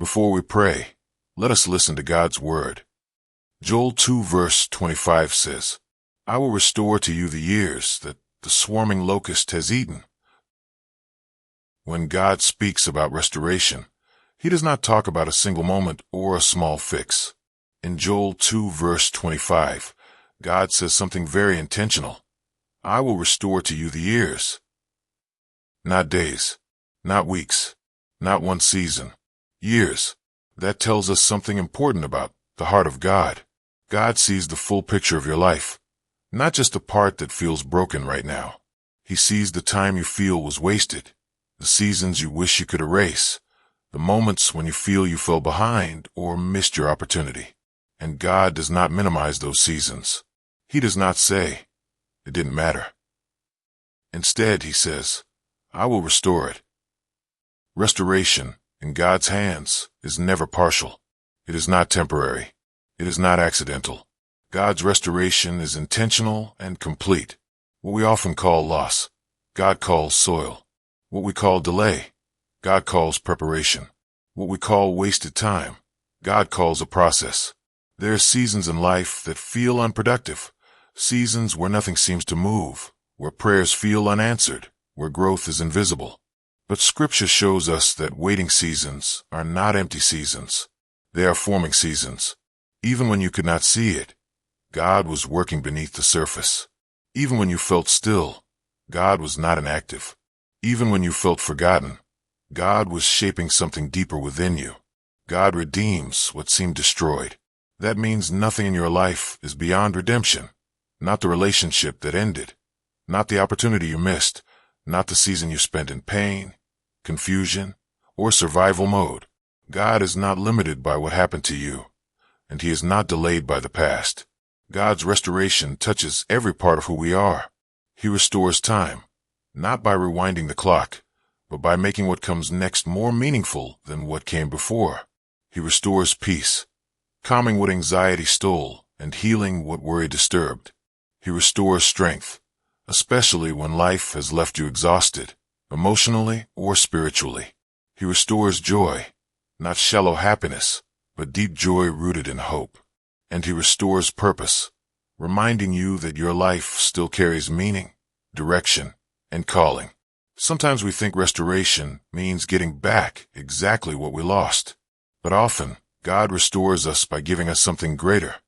Before we pray, let us listen to God's word. Joel 2 verse 25 says, I will restore to you the years that the swarming locust has eaten. When God speaks about restoration, He does not talk about a single moment or a small fix. In Joel 2 verse 25, God says something very intentional. I will restore to you the years. Not days, not weeks, not one season. Years. That tells us something important about the heart of God. God sees the full picture of your life, not just the part that feels broken right now. He sees the time you feel was wasted, the seasons you wish you could erase, the moments when you feel you fell behind or missed your opportunity. And God does not minimize those seasons. He does not say, it didn't matter. Instead, He says, I will restore it. Restoration, in God's hands, is never partial. It is not temporary. It is not accidental. God's restoration is intentional and complete. What we often call loss, God calls soil. What we call delay, God calls preparation. What we call wasted time, God calls a process. There are seasons in life that feel unproductive, seasons where nothing seems to move, where prayers feel unanswered, where growth is invisible. But Scripture shows us that waiting seasons are not empty seasons. They are forming seasons. Even when you could not see it, God was working beneath the surface. Even when you felt still, God was not inactive. Even when you felt forgotten, God was shaping something deeper within you. God redeems what seemed destroyed. That means nothing in your life is beyond redemption. Not the relationship that ended, not the opportunity you missed, not the season you spent in pain, confusion, or survival mode. God is not limited by what happened to you, and He is not delayed by the past. God's restoration touches every part of who we are. He restores time, not by rewinding the clock, but by making what comes next more meaningful than what came before. He restores peace, calming what anxiety stole and healing what worry disturbed. He restores strength, especially when life has left you exhausted, emotionally or spiritually. He restores joy, not shallow happiness, but deep joy rooted in hope. And He restores purpose, reminding you that your life still carries meaning, direction, and calling. Sometimes we think restoration means getting back exactly what we lost. But often, God restores us by giving us something greater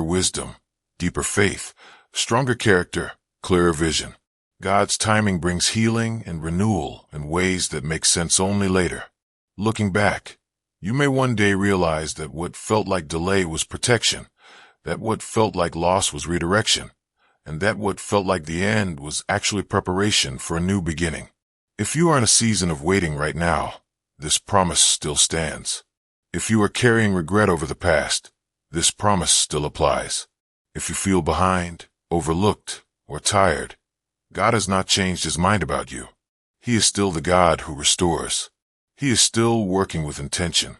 wisdom, deeper faith, stronger character, clearer vision. God's timing brings healing and renewal in ways that make sense only later. Looking back, you may one day realize that what felt like delay was protection, that what felt like loss was redirection, and that what felt like the end was actually preparation for a new beginning. If you are in a season of waiting right now, this promise still stands. If you are carrying regret over the past, this promise still applies. If you feel behind, overlooked, or tired, God has not changed His mind about you. He is still the God who restores. He is still working with intention,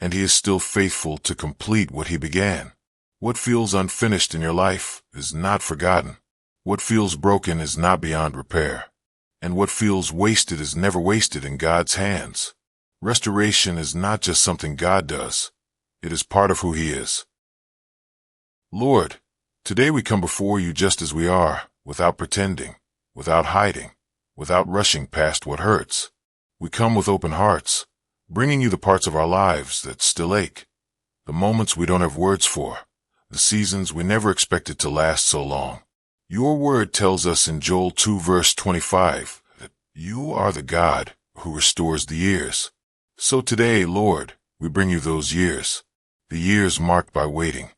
and He is still faithful to complete what He began. What feels unfinished in your life is not forgotten. What feels broken is not beyond repair. And what feels wasted is never wasted in God's hands. Restoration is not just something God does. It is part of who He is. Lord, today we come before You just as we are, without pretending, without hiding, without rushing past what hurts. We come with open hearts, bringing You the parts of our lives that still ache, the moments we don't have words for, the seasons we never expected to last so long. Your word tells us in Joel 2 verse 25 that You are the God who restores the years. So today, Lord, we bring You those years, the years marked by waiting,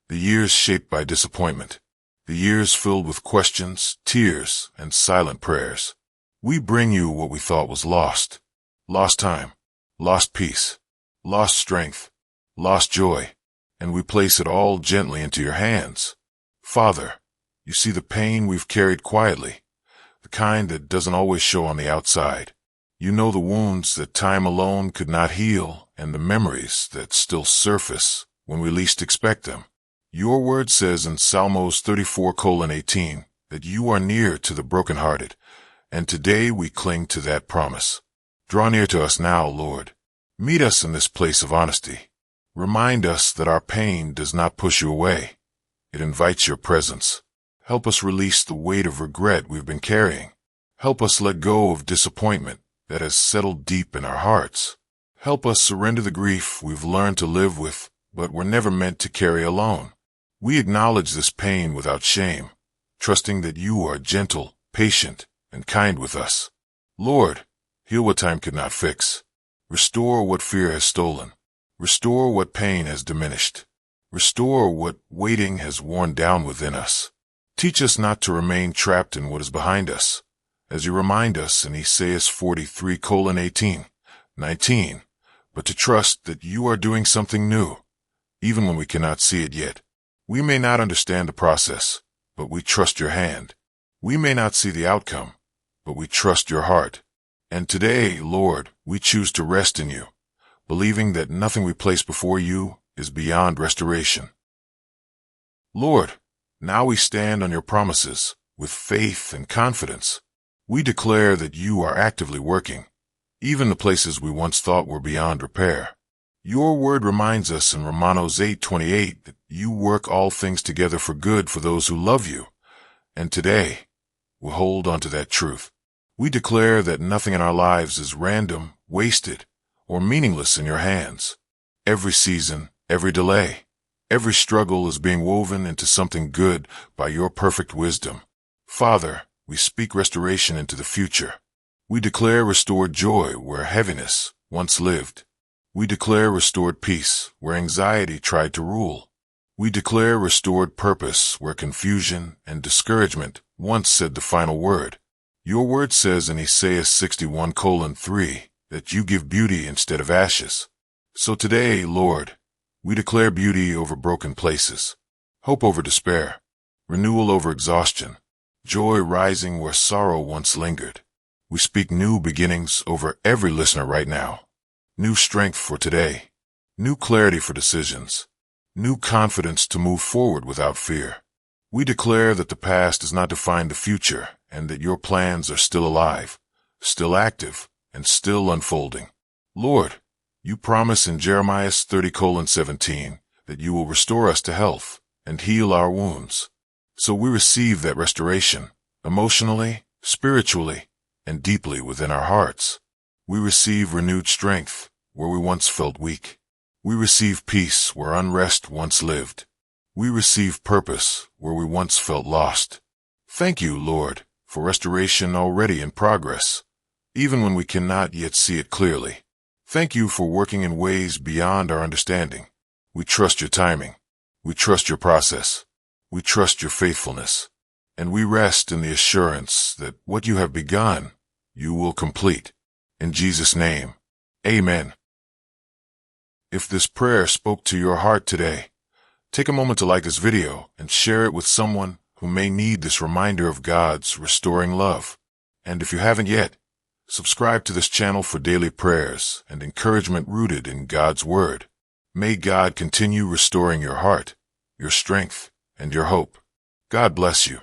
the years shaped by disappointment, the years filled with questions, tears, and silent prayers. We bring You what we thought was lost time, lost peace, lost strength, lost joy, and we place it all gently into Your hands. Father, You see the pain we've carried quietly, the kind that doesn't always show on the outside. You know the wounds that time alone could not heal and the memories that still surface when we least expect them. Your word says in Psalms 34:18 that You are near to the brokenhearted, and today we cling to that promise. Draw near to us now, Lord. Meet us in this place of honesty. Remind us that our pain does not push you away. It invites your presence. Help us release the weight of regret we've been carrying. Help us let go of disappointment that has settled deep in our hearts. Help us surrender the grief we've learned to live with, but were never meant to carry alone. We acknowledge this pain without shame, trusting that you are gentle, patient, and kind with us. Lord, heal what time could not fix. Restore what fear has stolen. Restore what pain has diminished. Restore what waiting has worn down within us. Teach us not to remain trapped in what is behind us, as you remind us in Isaiah 43:18-19, but to trust that you are doing something new, even when we cannot see it yet. We may not understand the process, but we trust your hand. We may not see the outcome, but we trust your heart. And today, Lord, we choose to rest in you, believing that nothing we place before you is beyond restoration. Lord, now we stand on your promises with faith and confidence. We declare that you are actively working, even the places we once thought were beyond repair. Your word reminds us in Romanos 8:28 that you work all things together for good for those who love you. And today, we hold on to that truth. We declare that nothing in our lives is random, wasted, or meaningless in your hands. Every season, every delay, every struggle is being woven into something good by your perfect wisdom. Father, we speak restoration into the future. We declare restored joy where heaviness once lived. We declare restored peace where anxiety tried to rule. We declare restored purpose where confusion and discouragement once said the final word. Your word says in Isaiah 61:3 that you give beauty instead of ashes. So today, Lord, we declare beauty over broken places, hope over despair, renewal over exhaustion, joy rising where sorrow once lingered. We speak new beginnings over every listener right now. New strength for today, new clarity for decisions, new confidence to move forward without fear. We declare that the past does not define the future and that your plans are still alive, still active, and still unfolding. Lord, you promise in Jeremiah 30:17 that you will restore us to health and heal our wounds. So we receive that restoration, emotionally, spiritually, and deeply within our hearts. We receive renewed strength where we once felt weak. We receive peace where unrest once lived. We receive purpose where we once felt lost. Thank you, Lord, for restoration already in progress, even when we cannot yet see it clearly. Thank you for working in ways beyond our understanding. We trust your timing. We trust your process. We trust your faithfulness. And we rest in the assurance that what you have begun, you will complete. In Jesus' name, amen. If this prayer spoke to your heart today, take a moment to like this video and share it with someone who may need this reminder of God's restoring love. And if you haven't yet, subscribe to this channel for daily prayers and encouragement rooted in God's Word. May God continue restoring your heart, your strength, and your hope. God bless you.